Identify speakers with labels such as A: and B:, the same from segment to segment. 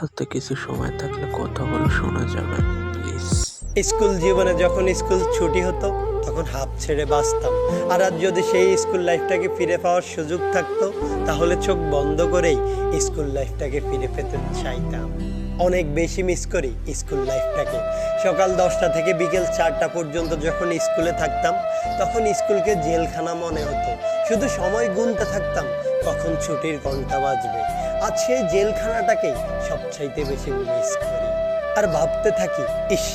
A: হাতে কিছু সময় থাকলে কথাগুলো শোনা যাবে প্লিজ।
B: স্কুল জীবনে যখন স্কুল ছুটি হতো তখন হাঁপ ছেড়ে বাঁচতাম। আর আজ যদি সেই স্কুল লাইফটাকে ফিরে পাওয়ার সুযোগ থাকতো তাহলে চোখ বন্ধ করেই স্কুল লাইফটাকে ফিরে পেতে চাইতাম। অনেক বেশি মিস করি স্কুল লাইফটাকে। সকাল 10টা থেকে বিকেল 4টা পর্যন্ত যখন স্কুলে থাকতাম তখন স্কুলকে জেলখানা মনে হতো। শুধু সময় গুনতে থাকতাম কখন ছুটির ঘন্টা বাজবে। আজ সেই জেলখানাটাকেই সবচাইতে বেশি মিস করি। আর ভাবতে থাকি, ইস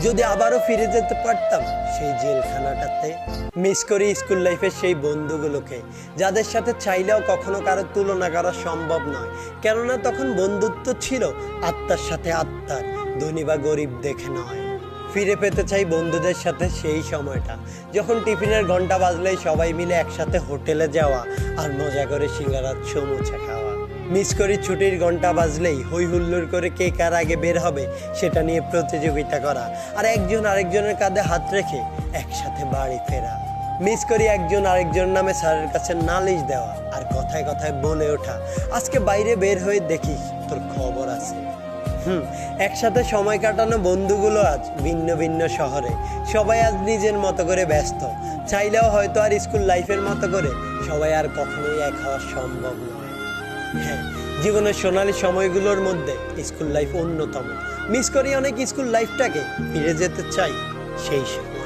B: যদি আবারও ফিরে যেতে পারতাম সেই জেলখানাটাতে। মিস করি স্কুল লাইফের সেই বন্ধুগুলোকে যাদের সাথে চাইলেও কখনো কারো তুলনা করা সম্ভব নয়। কেননা তখন বন্ধুত্ব ছিল আত্মার সাথে আত্মার, ধনী বা গরিব দেখে নয়। ফিরে পেতে চাই বন্ধুদের সাথে সেই সময়টা যখন টিফিনের ঘন্টা বাজলেই সবাই মিলে একসাথে হোটেলে যাওয়া আর মজা করে সিঙ্গারার সমুচা খাওয়া। মিস করি ছুটির ঘন্টা বাজলেই হই হুল্লোড় করে কে কার আগে বের হবে সেটা নিয়ে প্রতিযোগিতা করা আর একজন আরেকজনের কাঁধে হাত রেখে একসাথে বাড়ি ফেরা। মিস করি একজন আরেকজন নামে স্যারের কাছে নালিশ দেওয়া আর কথায় কথায় বলে ওঠা, আজকে বাইরে বের হয়ে দেখিস তোর খবর আছে। একসাথে সময় কাটানো বন্ধুগুলো আজ ভিন্ন ভিন্ন শহরে। সবাই আজ নিজের মতো করে ব্যস্ত। চাইলেও হয়তো আর স্কুল লাইফের মতো করে সবাই আর কখনোই এক হওয়া সম্ভব নয়। হ্যাঁ, জীবনের সোনালী সময়গুলোর মধ্যে স্কুল লাইফ অন্যতম। মিস করি অনেক স্কুল লাইফটাকে, ফিরে যেতে চাই সেই সময়।